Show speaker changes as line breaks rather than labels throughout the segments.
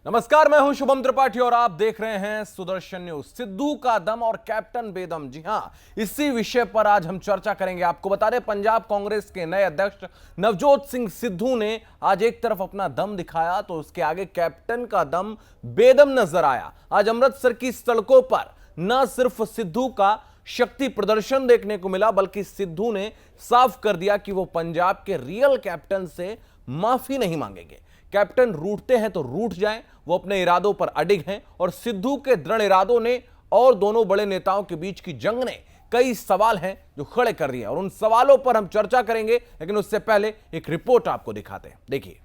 नमस्कार, मैं हूं शुभम त्रिपाठी और आप देख रहे हैं सुदर्शन न्यूज। सिद्धू का दम और कैप्टन बेदम, जी हां, इसी विषय पर आज हम चर्चा करेंगे। आपको बता दें, पंजाब कांग्रेस के नए अध्यक्ष नवजोत सिंह सिद्धू ने आज एक तरफ अपना दम दिखाया तो उसके आगे कैप्टन का दम बेदम नजर आया। आज अमृतसर की सड़कों पर न सिर्फ सिद्धू का शक्ति प्रदर्शन देखने को मिला, बल्कि सिद्धू ने साफ कर दिया कि वो पंजाब के रियल कैप्टन से माफी नहीं मांगेंगे। कैप्टन रूठते हैं तो रूठ जाएं, वो अपने इरादों पर अडिग हैं और सिद्धू के दृढ़ इरादों ने और दोनों बड़े नेताओं के बीच की जंग ने कई सवाल हैं जो खड़े कर दिए और उन सवालों पर हम चर्चा करेंगे। लेकिन उससे पहले एक रिपोर्ट आपको दिखाते हैं, देखिए।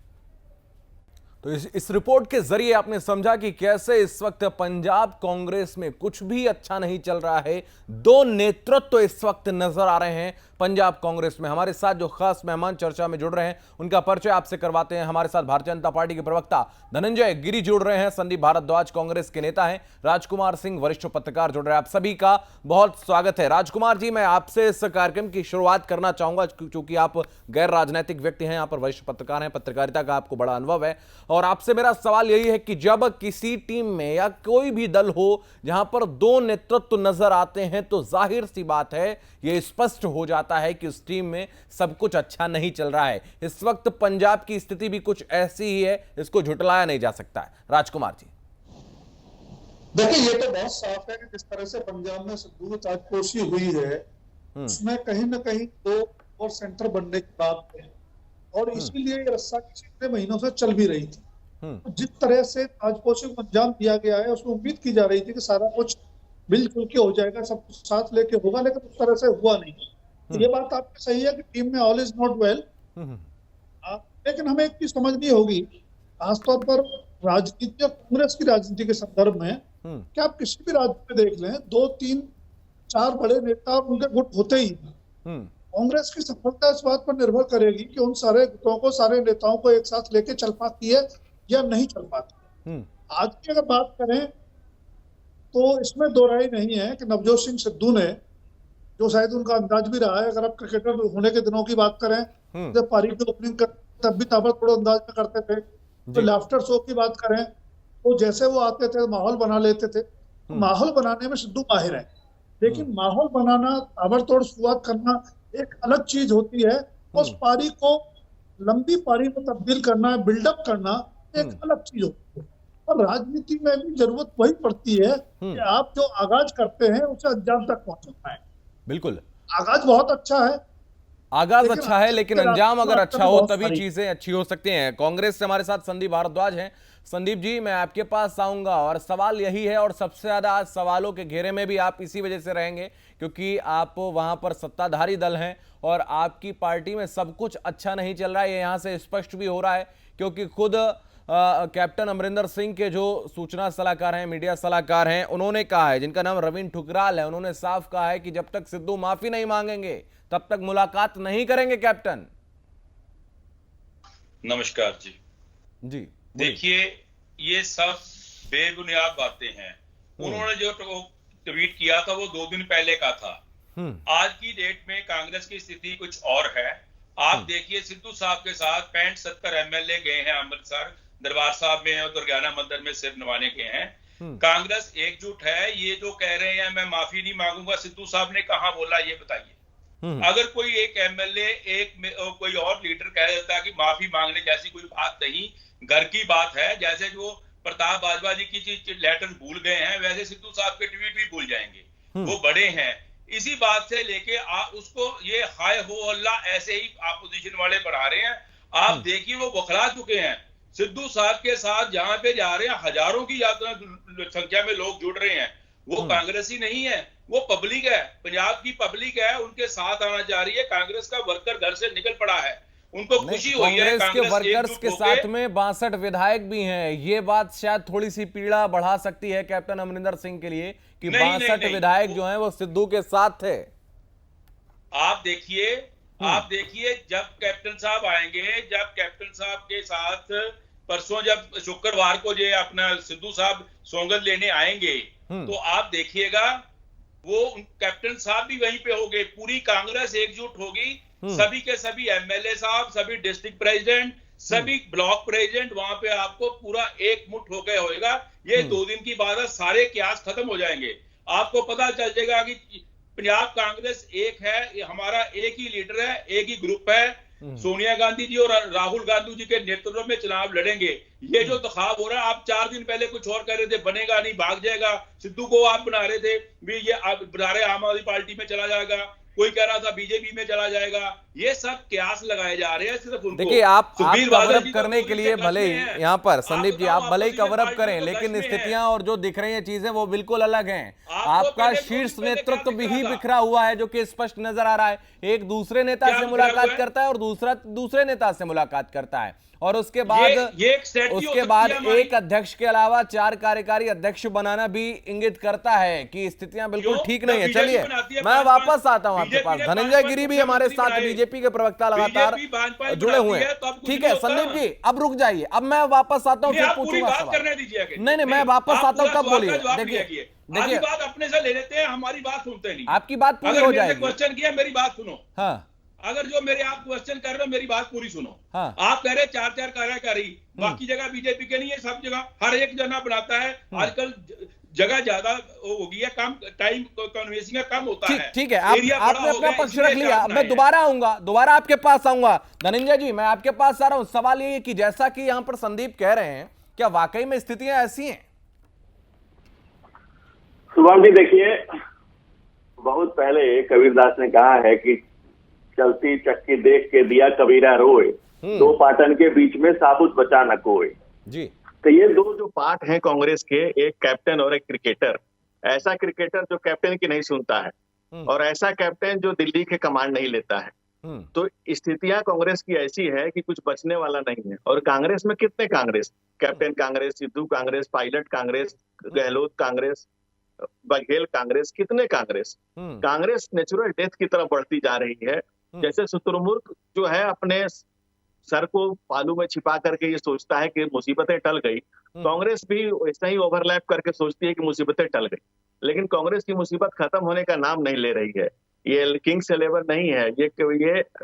तो इस रिपोर्ट के जरिए आपने समझा कि कैसे इस वक्त पंजाब कांग्रेस में कुछ भी अच्छा नहीं चल रहा है। दो नेतृत्व इस वक्त नजर आ रहे हैं पंजाब कांग्रेस में। हमारे साथ जो खास मेहमान चर्चा में जुड़ रहे हैं उनका परिचय आपसे करवाते हैं। हमारे साथ भारतीय जनता पार्टी के प्रवक्ता धनंजय गिरी जुड़ रहे हैं, संदीप भारद्वाज कांग्रेस के नेता हैं, राजकुमार सिंह वरिष्ठ पत्रकार जुड़ रहे हैं। आप सभी का बहुत स्वागत है। राजकुमार जी, मैं आपसे इस कार्यक्रम की शुरुआत करना चाहूंगा क्योंकि आप गैर राजनीतिक व्यक्ति हैं, यहाँ पर वरिष्ठ पत्रकार हैं, पत्रकारिता का आपको बड़ा अनुभव है। और आपसे मेरा सवाल यही है कि जब किसी टीम में या कोई भी दल हो जहां पर दो नेतृत्व नजर आते हैं तो जाहिर सी बात है, यह स्पष्ट हो जाता है कि उस टीम में सब कुछ अच्छा नहीं चल रहा है। इस वक्त पंजाब की स्थिति भी कुछ ऐसी ही है, इसको झुटलाया नहीं जा सकता है। राजकुमार जी,
देखिए, ये तो बहुत साफ है कि जिस तरह से पंजाब में सिद्धू की ताजपोशी हुई है, उसमें कहीं ना कहीं दो और सेंटर बनने की बात है और इसीलिए ये रस्सा कितने महीनों से चल भी रही थी। तो जिस तरह से ताजपोशी को अंजाम दिया गया है, उसमें उम्मीद की जा रही थी कि सारा कुछ मिलजुल के हो जाएगा, सब कुछ साथ लेके होगा, लेकिन उस तरह से हुआ नहीं। तो ये बात आपकी सही है कि टीम में ऑल इज नॉट वेल, लेकिन हमें एक चीज समझनी होगी, खासतौर पर राजनीति और कांग्रेस की राजनीति के संदर्भ में, कि आप किसी भी राज्य में देख लें, 2, 3, 4 बड़े नेता उनके गुट होते ही हैं। कांग्रेस की सफलता इस बात पर निर्भर करेगी कि उन सारे गुटों को, सारे नेताओं को एक साथ लेके चल पाती है या नहीं चल पाती है। आज की अगर बात करें तो इसमें दो राय नहीं है कि नवजोत सिंह सिद्धू ने, जो शायद उनका अंदाज भी रहा है, अगर आप क्रिकेटर होने के दिनों की बात करें, जब पारी की ओपनिंग कर तब भी ताबड़तोड़ अंदाज में करते थे। तो लाफ्टर शो की बात करें तो जैसे वो आते थे माहौल बना लेते थे। तो माहौल बनाने में सिद्धू माहिर है, लेकिन माहौल बनाना, ताबड़तोड़ शुरुआत करना एक अलग चीज होती है। उस पारी को लंबी पारी में तब्दील करना, बिल्डअप करना एक अलग चीज होती है। और राजनीति में भी जरूरत वही पड़ती है कि आप जो आगाज करते हैं उसे अंजाम तक पहुंचाना है।
बिल्कुल,
आगाज बहुत अच्छा है,
आगाज अच्छा है, लेकिन अंजाम अगर अच्छा हो तभी चीजें अच्छी हो सकती हैं। कांग्रेस से हमारे साथ संदीप भारद्वाज हैं। संदीप जी, मैं आपके पास आऊंगा और सवाल यही है, और सबसे ज्यादा आज सवालों के घेरे में भी आप इसी वजह से रहेंगे क्योंकि आप वहां पर सत्ताधारी दल हैं और आपकी पार्टी में सब कुछ अच्छा नहीं चल रहा है। ये यहां से स्पष्ट भी हो रहा है क्योंकि खुद कैप्टन अमरिंदर सिंह के जो सूचना सलाहकार हैं, मीडिया सलाहकार हैं, उन्होंने कहा है, जिनका नाम रविंद्र ठुकराल है, उन्होंने साफ कहा है कि जब तक सिद्धू माफी नहीं मांगेंगे तब तक मुलाकात नहीं करेंगे कैप्टन।
नमस्कार जी।
जी
देखिए, ये सब बेबुनियाद बातें हैं। उन्होंने जो ट्वीट किया था वो 2 दिन पहले का था। आज की डेट में कांग्रेस की स्थिति कुछ और है। आप देखिए, सिद्धू साहब के साथ 65-70 एमएलए गए हैं अमृतसर दरबार साहब में और दुर्गाना मंदिर में सिर नवाने गए हैं। कांग्रेस एकजुट है। ये जो कह रहे हैं मैं माफी नहीं मांगूंगा, सिद्धू साहब ने कहां बोला ये बताइए। अगर कोई एक एमएलए, कोई और लीडर कह देता है कि माफी मांगने जैसी कोई बात नहीं, घर की बात है, जैसे जो प्रताप बाजवा जी की चीज लेटर भूल गए हैं, वैसे सिद्धू साहब के ट्वीट भी भूल जाएंगे। वो बड़े हैं। इसी बात से लेके उसको ये हाय हो अल्लाह ऐसे ही अपोजिशन वाले बढ़ा रहे हैं। आप देखिए, वो बौखला चुके हैं। सिद्धू साहब के साथ जहां पे जा रहे हैं, हजारों की संख्या में लोग जुड़ रहे हैं। वो कांग्रेसी नहीं है, वो पब्लिक है, पंजाब की पब्लिक है, उनके साथ आना चाह रही है। कांग्रेस का वर्कर घर से निकल पड़ा है, उनको खुशी हुई है।
कांग्रेस के वर्कर्स के साथ में 62 विधायक भी हैं। ये बात शायद थोड़ी सी पीड़ा बढ़ा सकती है कैप्टन अमरिंदर सिंह के लिए कि 62 विधायक जो हैं वो सिद्धू के साथ थे।
आप देखिए जब कैप्टन साहब आएंगे, जब कैप्टन साहब के साथ परसों जब शुक्रवार को जो अपना सिद्धू साहब सौगंध लेने आएंगे, तो आप देखिएगा वो कैप्टन साहब भी वहीं पे होंगे। पूरी कांग्रेस एकजुट होगी, सभी के सभी एमएलए साहब, सभी डिस्ट्रिक्ट प्रेसिडेंट, सभी ब्लॉक प्रेसिडेंट वहां पे आपको पूरा एकमुठ होकर होएगा। ये 2 दिन की बात है, सारे क्यास खत्म हो जाएंगे। आपको पता चल जाएगा कि पंजाब कांग्रेस एक है, ये हमारा एक ही लीडर है, एक ही ग्रुप है। सोनिया गांधी जी और राहुल गांधी जी के नेतृत्व में चुनाव लड़ेंगे। ये जो दखाव हो रहा है, आप 4 दिन पहले कुछ और कह रहे थे, बनेगा नहीं, भाग जाएगा। सिद्धू को आप बना रहे थे भी, ये आप बना रहे आम आदमी पार्टी में चला जाएगा, कोई कह रहा था बीजेपी में चला जाएगा। ये सब क्यास लगाए जा रहे हैं सिर्फ उनको।
देखिए, आप कवर अप
जी
करने
तो
के लिए भले ही यहाँ पर संदीप जी, आप भले ही कवर अप करें, लेकिन
में है।
स्थितियां और जो दिख रही हैं चीजें वो बिल्कुल अलग हैं।
आपको
आपका
पहले
शीर्ष
दो दिन पहले
नेतृत्व
क्या
भी
दिख रहा
बिखरा हुआ है, जो कि स्पष्ट नजर आ रहा है। एक दूसरे नेता
क्या
से
बिखरा
मुलाकात
हुआ है?
करता है और दूसरा दूसरे नेता से मुलाकात करता है, और उसके बाद
ये एक strategy हो
उसके
सकती
बाद
है हमारी।
एक अध्यक्ष के अलावा 4 कार्यकारी अध्यक्ष बनाना भी इंगित करता है कि स्थितियां बिल्कुल
क्यों?
ठीक नहीं है।
बीजेपी
चलिए,
बनाती है
मैं
5-5
वापस आता हूं आपके
बीजेपी
पास।
ने
धनंजय
5-5
गिरी भी हमारे साथ,
बनाए।
बीजेपी के प्रवक्ता लगातार
बीजेपी 5-5
जुड़े हुए
बनाती है,
हैं।
तो अब कुछ
ठीक
नहीं
है
होता।
संदीप जी, अब रुक जाइए, अब मैं वापस आता हूं,
नहीं,
फिर
आप पूरी
पूछूंगा
बात
सवाल।
करने दीजिए आगे।
नहीं, मैं वापस
आप
आता हूं,
पूरा
तब
सवाल का
बोलिए।
जवाब
देखिए
दिया कीजिए। आधी बात अपने से ले लेते हैं, हमारी बात सुनते नहीं।
आपकी बात पूरी
अगर
हो
मेरे से
जाएगी।
क्वेश्चन किया, मेरी बात सुनो।
हाँ
अगर जो मेरे आप क्वेश्चन कर रहे हो, मेरी बात पूरी सुनो।
हाँ।
आप कह रहे 4-4 कार्यकारी, बाकी जगह बीजेपी के नहीं है, सब जगह हर एक जना बनाता है। आजकल जगह ज्यादा हो गई है, कम टाइम कन्वेंसिंग कम होता है।
ठीक है,
एरिया बड़ा
आपने
हो
अपना
गया,
पक्ष
इसलिए
रख लिया।
चार
मैं
बनाए
दोबारा आऊंगा, दोबारा आपके पास आऊंगा। धनंजय जी, मैं आपके पास आ रहा हूं। सवाल ये है कि जैसा कि यहां पर संदीप कह रहे हैं, क्या वाकई में स्थितियां ऐसी हैं?
शुभम जी, देखिए, बहुत पहले कबीरदास ने कहा है कि चलती चक्की देख के दिया कबीरा रोए, 2 पाटन के बीच में साबुत बचा न कोई।
जी,
तो ये 2 जो पार्ट हैं कांग्रेस के, एक कैप्टन और एक क्रिकेटर। ऐसा क्रिकेटर जो कैप्टन की नहीं सुनता है, और ऐसा कैप्टन जो दिल्ली के कमांड नहीं लेता है। तो स्थितियां कांग्रेस की ऐसी है कि कुछ बचने वाला नहीं है। और कांग्रेस में कितने कांग्रेस, कैप्टन कांग्रेस, सिद्धू कांग्रेस, पायलट कांग्रेस, गहलोत कांग्रेस, बघेल कांग्रेस, कितने कांग्रेस। कांग्रेस नेचुरल डेथ की तरफ बढ़ती जा रही है। जैसे शुतुरमुर्ग जो है अपने सर को बालू में छिपा करके ये सोचता है कि मुसीबतें टल गई, कांग्रेस भी ऐसा ही ओवरलैप करके सोचती है कि मुसीबतें टल गई। लेकिन कांग्रेस की मुसीबत खत्म होने का नाम नहीं ले रही है। ये किंग्स 11 नहीं है, ये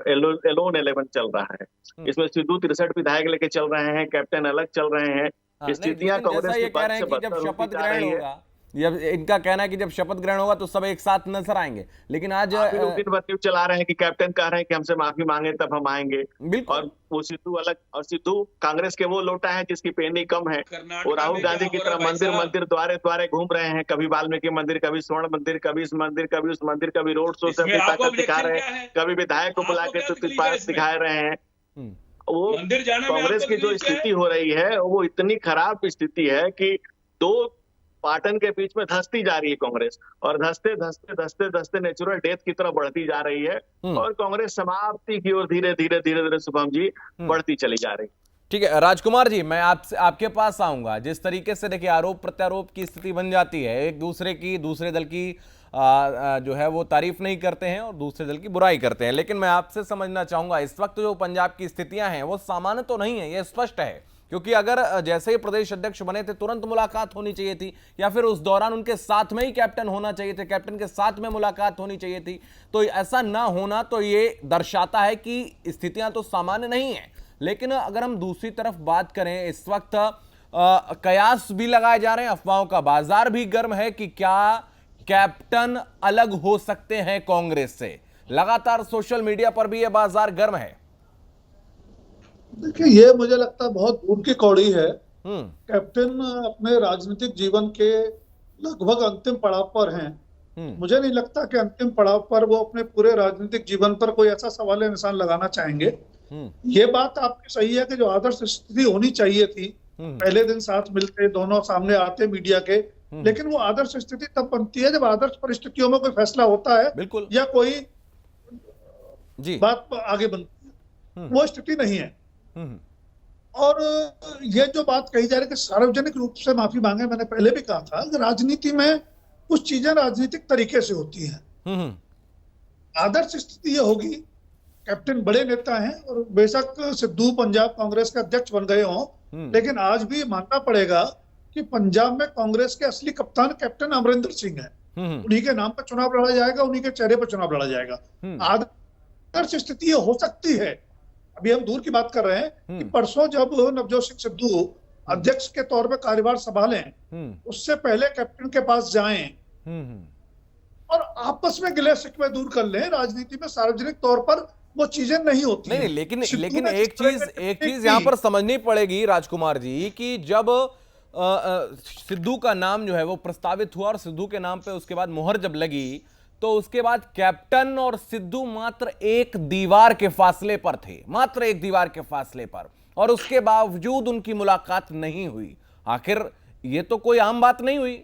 एलोन 11 चल रहा है। इसमें सिद्धू 63 विधायक लेके चल रहे हैं, कैप्टन अलग चल रहे हैं। स्थितियां कांग्रेस की
कह रहे हैं कि जब शपथ ग्रहण होगा, जब इनका कहना है कि जब शपथ ग्रहण होगा तो सब एक साथ नजर आएंगे। लेकिन आज
दिन भर न्यूज चला रहे हैं कि कैप्टन कह रहे हैं कि हमसे माफी मांगे तब हम आएंगे। और वो सिद्धू अलग, और सिद्धू कांग्रेस के वो लोटा है जिसकी पेनी कम है। वो राहुल गांधी की तरह मंदिर द्वारे द्वारे घूम रहे हैं, कभी वाल्मीकि मंदिर, कभी स्वर्ण मंदिर, कभी इस मंदिर, कभी उस मंदिर, कभी रोड शो से अपनी ताकत दिखा रहे हैं, कभी विधायक को बुला के दिखा रहे हैं। वो कांग्रेस की जो स्थिति हो रही है वो इतनी खराब स्थिति है कि 2 पाटन के बीच में धंसती जा रही है कांग्रेस, और धंसते धंसते धंसते धंसते नेचुरल डेथ की तरफ बढ़ती जा रही है। और कांग्रेस समाप्ति की ओर धीरे धीरे धीरे धीरे शुभम जी बढ़ती चली जा रही।
ठीक है राजकुमार जी, मैं आपके पास आऊंगा। जिस तरीके से देखिए आरोप प्रत्यारोप की स्थिति बन जाती है, एक दूसरे दल की जो है वो तारीफ नहीं करते हैं और दूसरे दल की बुराई करते हैं। लेकिन मैं आपसे समझना चाहूंगा, इस वक्त जो पंजाब की स्थितियां हैं वो सामान्य तो नहीं है, ये स्पष्ट है। क्योंकि अगर जैसे ही प्रदेश अध्यक्ष बने थे तुरंत मुलाकात होनी चाहिए थी, या फिर उस दौरान उनके साथ में ही कैप्टन होना चाहिए थे, कैप्टन के साथ में मुलाकात होनी चाहिए थी। तो ऐसा ना होना तो ये दर्शाता है कि स्थितियां तो सामान्य नहीं है। लेकिन अगर हम दूसरी तरफ बात करें, इस वक्त कयास भी लगाए जा रहे हैं, अफवाहों का बाजार भी गर्म है कि क्या कैप्टन अलग हो सकते हैं कांग्रेस से। लगातार सोशल मीडिया पर भी यह बाजार गर्म है।
देखिए, ये मुझे लगता है बहुत दूर की कौड़ी है। कैप्टन अपने राजनीतिक जीवन के लगभग अंतिम पड़ाव पर हैं। मुझे नहीं लगता कि अंतिम पड़ाव पर वो अपने पूरे राजनीतिक जीवन पर कोई ऐसा सवाल निशान लगाना चाहेंगे। ये बात आपकी सही है कि जो आदर्श स्थिति होनी चाहिए थी, पहले दिन साथ मिलते, दोनों सामने आते मीडिया के, लेकिन वो आदर्श स्थिति तब बनती है जब आदर्श परिस्थितियों में कोई फैसला होता है,
बिल्कुल,
या कोई बात आगे बनती है। वो स्थिति नहीं है। और ये जो बात कही जा रही है कि सार्वजनिक रूप से माफी मांगे, मैंने पहले भी कहा था कि राजनीति में कुछ चीजें राजनीतिक तरीके से होती हैं। आदर्श स्थिति ये होगी, कैप्टन बड़े नेता हैं और बेशक सिद्धू पंजाब कांग्रेस के अध्यक्ष बन गए हों, लेकिन आज भी मानना पड़ेगा कि पंजाब में कांग्रेस के असली कप्तान कैप्टन अमरिंदर सिंह हैं। उन्हीं के नाम पर चुनाव लड़ा जाएगा, उन्हीं के चेहरे पर चुनाव लड़ा जाएगा। आदर्श स्थिति ये हो सकती है अभी हम दूर की बात कर रहे हैं कि परसों जब नवजोत सिंह सिद्धू अध्यक्ष के तौर पे कार्यभार संभालें, उससे पहले कैप्टन के पास जाएं और आपस में गिले शिकवे दूर कर लें। राजनीति में सार्वजनिक तौर पर वो चीजें नहीं होती।
नहीं, लेकिन एक चीज यहां पर समझनी पड़ेगी राजकुमार जी कि जब सिद्धू का नाम जो है वो प्रस्तावित हुआ और सिद्धू के नाम पे उसके बाद मुहर जब लगी, तो उसके बाद कैप्टन और सिद्धू मात्र एक दीवार के फासले पर थे, मात्र एक दीवार के फासले पर, और उसके बावजूद उनकी मुलाकात नहीं हुई। आखिर ये तो कोई आम बात नहीं हुई।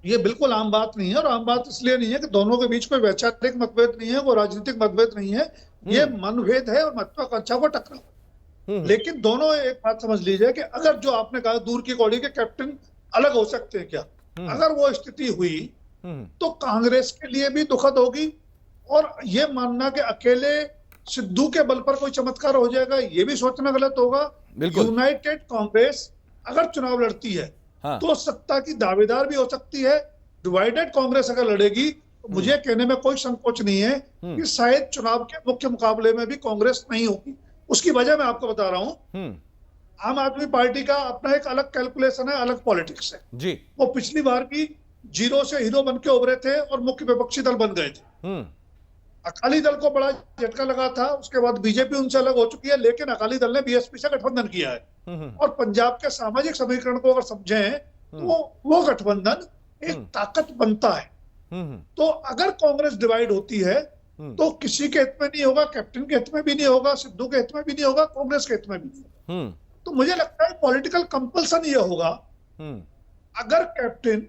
ये बिल्कुल आम बात नहीं है, और आम बात इसलिए नहीं है कि दोनों के बीच कोई वैचारिक मतभेद नहीं है, वो राजनीतिक मतभेद नहीं है, ये मनभेद है और महत्वाकांक्षा को टकराव। लेकिन दोनों एक बात समझ लीजिए कि अगर जो आपने कहा दूर की कौड़ी के कैप्टन अलग हो सकते हैं क्या, अगर वो स्थिति हुई तो कांग्रेस के लिए भी दुखद होगी, और ये मानना कि अकेले सिद्धू के बल पर कोई चमत्कार हो जाएगा ये भी सोचना गलत होगा। यूनाइटेड कांग्रेस अगर चुनाव लड़ती है तो सत्ता की दावेदार भी हो सकती है। डिवाइडेड कांग्रेस अगर लड़ेगी तो मुझे कहने में कोई संकोच नहीं है कि शायद चुनाव के मुख्य मुकाबले में भी कांग्रेस नहीं होगी। उसकी वजह मैं आपको बता रहा हूं, आम आदमी पार्टी का अपना एक अलग कैलकुलेशन है, अलग पॉलिटिक्स है जी। वो पिछली बार भी जीरो से हीरो बन के उभरे थे और मुख्य विपक्षी दल बन गए थे। अकाली दल को बड़ा झटका लगा था, उसके बाद बीजेपी उनसे अलग हो चुकी है, लेकिन अकाली दल ने बीएसपी से गठबंधन किया है। और पंजाब के सामाजिक समीकरण को अगर समझें तो वो गठबंधन एक ताकत बनता है। तो अगर कांग्रेस डिवाइड होती है तो किसी के हित में नहीं होगा, कैप्टन के हित में भी नहीं होगा, सिद्धू के हित में भी नहीं होगा, कांग्रेस के हित में भी नहीं होगा। तो मुझे लगता है पॉलिटिकल कंपल्सन ये होगा, अगर कैप्टन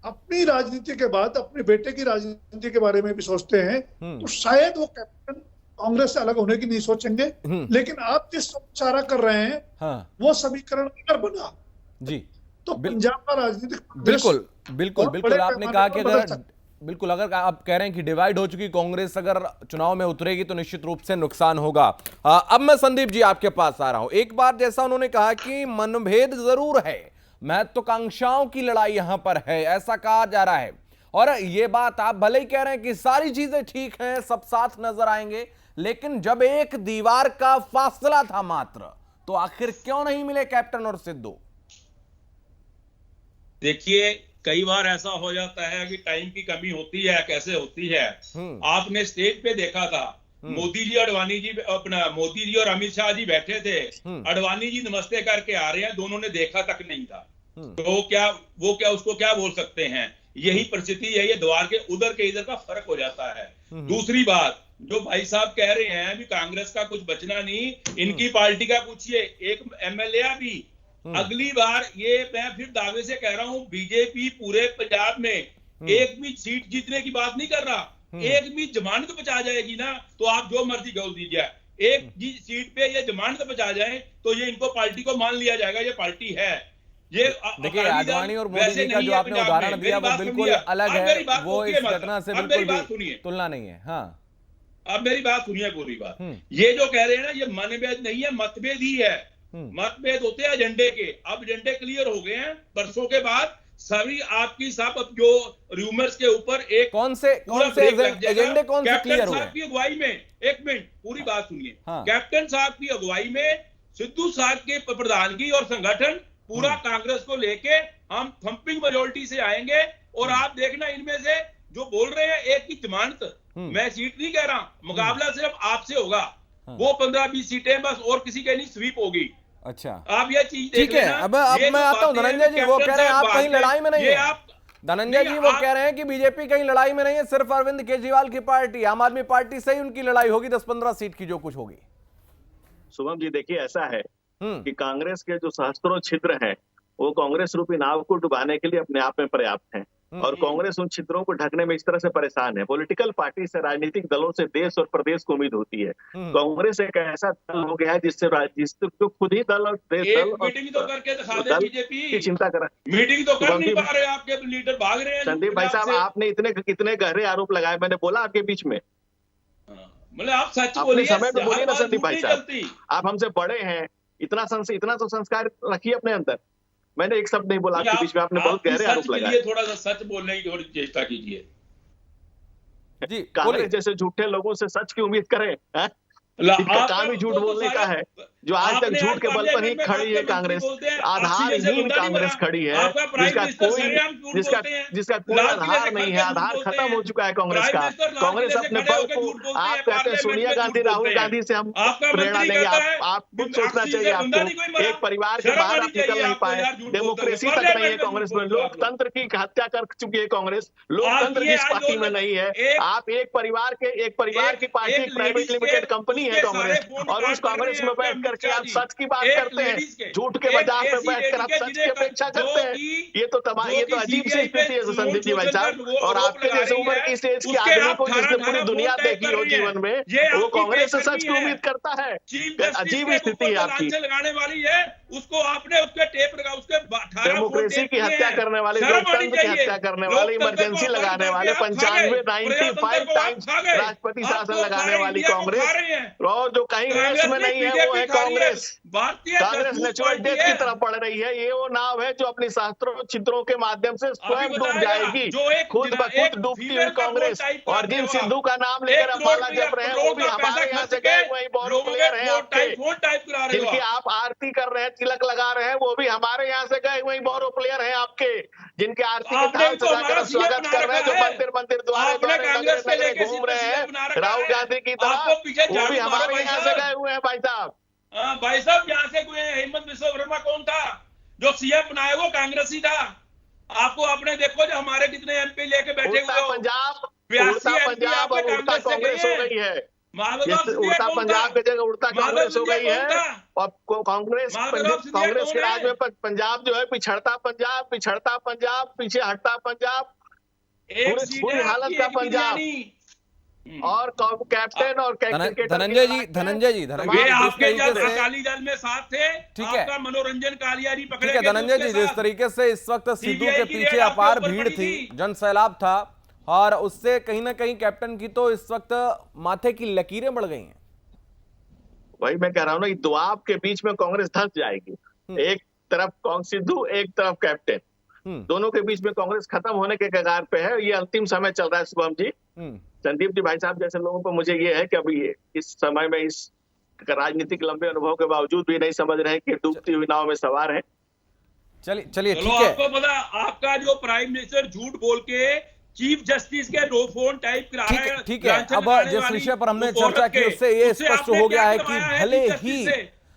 अपनी राजनीति के बाद अपने बेटे की राजनीति के बारे में भी सोचते हैं तो शायद वो कैप्टन कांग्रेस से अलग होने की नहीं सोचेंगे। लेकिन आप जिस इशारा कर रहे हैं वो समीकरण अगर बना जी तो पंजाब का राजनीतिक
बिल्कुल आपने कहा कि अगर आप कह रहे हैं कि डिवाइड हो चुकी कांग्रेस अगर चुनाव में उतरेगी तो निश्चित रूप से नुकसान होगा। अब मैं संदीप जी आपके पास आ रहा हूं। एक बार जैसा उन्होंने कहा कि मनभेद जरूर है, महत्वाकांक्षाओं की लड़ाई यहां पर है, ऐसा कहा जा रहा है, और ये बात आप भले ही कह रहे हैं कि सारी चीजें ठीक हैं, सब साथ नजर आएंगे, लेकिन जब एक दीवार का फासला था मात्र, तो आखिर क्यों नहीं मिले कैप्टन और सिद्धू?
देखिए, कई बार ऐसा हो जाता है कि टाइम की कमी होती है। कैसे होती है, आपने स्टेज पे देखा था मोदी जी अडवाणी जी, अपना मोदी जी और अमित शाह जी बैठे थे, अडवाणी जी नमस्ते करके आ रहे हैं, दोनों ने देखा तक नहीं था। तो वो क्या उसको क्या बोल सकते हैं? यही परिस्थिति है, ये द्वार के उधर के इधर का फर्क हो जाता है। दूसरी बात, जो भाई साहब कह रहे हैं भी कांग्रेस का कुछ बचना नहीं, इनकी पार्टी का पूछिए, एक एमएलए भी अगली बार, ये मैं फिर दावे से कह रहा हूं, बीजेपी पूरे पंजाब में एक भी सीट जीतने की बात नहीं कर रहा, एक भी जमानत बचा जाएगी ना तो आप जो मर्जी गोल दीजिए, एक जी सीट पे ये जमानत बचा जाए तो ये इनको पार्टी को मान लिया जाएगा, ये पार्टी है। ये
देखिए, आडवाणी और मोदी जी का जो आपने उदाहरण दिया वो बिल्कुल अलग है, वो इस घटना से बिल्कुल भी तुलना नहीं है। हाँ,
अब मेरी बात सुनिए पूरी बात। ये जो कह रहे हैं ना, ये मनभेद नहीं है, मतभेद ही है। मतभेद होते हैं एजेंडे के। अब एजेंडे क्लियर हो गए हैं परसों के बाद, सभी आपकी सब जो रूमर्स के ऊपर एक
कौन से एजेंडे कौन से क्लियर हुए?
कैप्टन साहब की अगुवाई में, एक मिनट पूरी बात सुनिए। कैप्टन साहब की अगुवाई में सिद्धू साहब के प्रधानगी और संगठन पूरा कांग्रेस को लेके हम थंपिंग मेजॉरिटी से आएंगे, और आप देखना इनमें से जो बोल रहे हैं एक की जमानत, मैं सीट नहीं कह रहा, मुकाबला सिर्फ आपसे होगा, वो 15-20 सीटें बस, और किसी के नहीं स्वीप होगी।
अच्छा,
आप ये चीज देख
लेना। अब मैं आता हूं धनंजय जी, वो कह रहे हैं आप कहीं लड़ाई में नहीं है। धनंजय जी वो कह रहे हैं कि बीजेपी कहीं लड़ाई में नहीं है, सिर्फ अरविंद केजरीवाल की पार्टी, आम आदमी पार्टी से ही उनकी लड़ाई होगी 10-15 सीट की जो कुछ होगी।
शुभम जी, देखिए ऐसा है कि कांग्रेस के जो सहस्त्रों छिद्र हैं वो कांग्रेस रूपी नाव को डुबाने के लिए अपने आप में पर्याप्त हैं, और कांग्रेस उन छिद्रों को ढकने में इस तरह से परेशान है। पॉलिटिकल पार्टी से, राजनीतिक दलों से देश और प्रदेश को उम्मीद होती है। कांग्रेस एक ऐसा दल हो गया है जिससे तो खुद ही दल और देश दल
मीटिंग तो करके दिखा दे बीजेपी
की चिंता कर,
मीटिंग तो कर नहीं पा रहे, आपके लीडर भाग रहे हैं।
संदीप भाई साहब, आपने कितने गहरे आरोप लगाए, मैंने बोला आपके बीच में।
मतलब आप सच बोलिए,
समय पे बोलिए ना संदीप भाई साहब, आप हमसे बड़े हैं, इतना तो संस्कार रखिए अपने अंदर। मैंने एक शब्द नहीं बोला आपके बीच में, आपने बहुत गहरे आरोप लगाए।
थोड़ा सा सच बोलने की थोड़ी चेष्टा कीजिए
जी। कांग्रेस जैसे झूठे लोगों से सच की उम्मीद करें, इनका काम ही झूठ बोलने का है, जो आज तक झूठ के बल पर ही खड़ी है कांग्रेस, आधारहीन कांग्रेस खड़ी है, जिसका कोई आधार नहीं है, आधार खत्म हो चुका है कांग्रेस का। कांग्रेस अपने बल को, आप कहते हैं सोनिया गांधी, राहुल गांधी से हम प्रेरणा लेंगे, आप खुद सोचना चाहिए आपको। एक परिवार के बाहर आप निकल नहीं पाए, डेमोक्रेसी तक नहीं है कांग्रेस में, लोकतंत्र की हत्या कर चुकी है कांग्रेस, लोकतंत्र जिस पार्टी में नहीं है। आप एक परिवार की पार्टी, प्राइवेट लिमिटेड कंपनी है कांग्रेस, और उस कांग्रेस में बैठ करके आप सच की बात करते हैं, झूठ के बाजार में बैठकर आप सच की अपेक्षा करते हैं। ये तो अजीब सी स्थिति है संदीप जी भाई साहब। और आपके जैसे उम्र की स्टेज के आदमी को, जिसने पूरी दुनिया देखी हो जीवन में, वो कांग्रेस से सच की उम्मीद करता है। अजीब स्थिति है आपकी।
लगाने वाली है उसको आपने उसके टेप लगा, उसके
डेमोक्रेसी की हत्या करने वाले, लोकतंत्र की हत्या करने वाले, इमरजेंसी लगाने वाले, 95 टाइम्स राष्ट्रपति शासन लगाने वाली कांग्रेस, और जो कहीं रेस में नहीं है वो है कांग्रेस। कांग्रेस नेचुरल डेथ की तरफ बढ़ रही है। ये वो नाव है जो अपनी शास्त्रों छिद्रों के माध्यम से स्वयं डूब जाएगी, खुद ब खुद डूबती हुई कांग्रेस। और जिन सिद्धू का नाम लेकर आप माला जप रहे हैं, वो भी हमारे यहाँ से गए वही बोरो प्लेयर है आपके, जिनकी आप आरती कर रहे हैं, तिलक लगा रहे हैं, वो भी हमारे यहाँ से गए वही बोरो प्लेयर है आपके, जिनके आरती के थाल सजाकर स्वागत कर रहे हैं, जो मंदिर द्वारे घूम रहे हैं राहुल गांधी की तरह, वो भी हमारे यहाँ से गए हुए हैं भाई साहब।
भाई साहब यहाँ से कोई हेमंत बिश्व शर्मा कौन था जो सीएम बनाया? वो कांग्रेसी था। आपको आपने देखो जो हमारे कितने एमपी लेके बैठे हुए हो,
पंजाब और उड़ता कांग्रेस हो गई है, उड़ता पंजाब की जगह उड़ता कांग्रेस हो गई है। और कांग्रेस के राज में पंजाब जो है पिछड़ता पंजाब, पीछे हटता पंजाब, बुरी हालत का पंजाब। और कैप्टन और
धनंजय जी
आपके अकाली दल में साथ थे,
ठीक है,
आपका मनोरंजन कालिया जी पकड़े
ठीक है धनंजय जी, जिस तरीके से इस वक्त सिद्धू के पीछे अपार भीड़ थी, जन सैलाब था, और उससे कहीं ना कहीं कैप्टन की तो इस वक्त माथे की लकीरें बढ़ गई हैं।
वही मैं कह रहा हूँ ना, दुआब के बीच में कांग्रेस धंस जाएगी। एक तरफ सिद्धू, एक तरफ कैप्टन, दोनों के बीच में कांग्रेस खत्म होने के कगार पे है। ये अंतिम समय चल रहा है शुभम जी, संदीप जी भाई साहब जैसे लोगों को मुझे ये है कि अभी इस समय में, इस राजनीतिक लंबे अनुभव के बावजूद भी नहीं समझ रहे हैं कि डूबती हुई नाव में सवार है।
चलिए ठीक है।
आपको पता, आपका जो प्राइम मिनिस्टर झूठ बोल के चीफ जस्टिस के रो फोन टाइप करा रहा है,
ठीक है। अब जिस विषय पर हमने चर्चा की उससे ये स्पष्ट हो गया है कि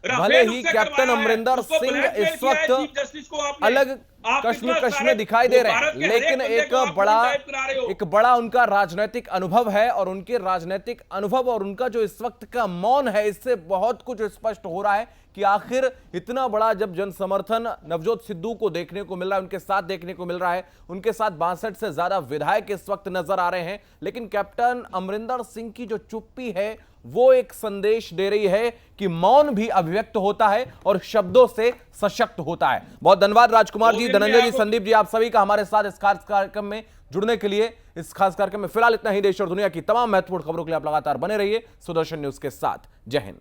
भले ही कैप्टन अमरिंदर सिंह इस वक्त अलग कश्मीर में दिखाई दे रहे हैं, लेकिन एक बड़ा उनका राजनीतिक अनुभव है, और उनके राजनीतिक अनुभव और उनका जो इस वक्त का मौन है, इससे बहुत कुछ स्पष्ट हो रहा है कि आखिर इतना बड़ा जब जन समर्थन नवजोत सिद्धू को देखने को मिल रहा है, उनके साथ देखने को मिल रहा है, उनके साथ 62 से ज्यादा विधायक इस वक्त नजर आ रहे हैं, लेकिन कैप्टन अमरिंदर सिंह की जो चुप्पी है वो एक संदेश दे रही है कि मौन भी अभिव्यक्त होता है और शब्दों से सशक्त होता है। बहुत धन्यवाद राजकुमार जी, धनंजय जी, संदीप जी, आप सभी का हमारे साथ इस खास कार्यक्रम में जुड़ने के लिए। इस खास कार्यक्रम में फिलहाल इतना ही। देश और दुनिया की तमाम महत्वपूर्ण खबरों के लिए आप लगातार बने रहिए सुदर्शन न्यूज के साथ। जय हिंद।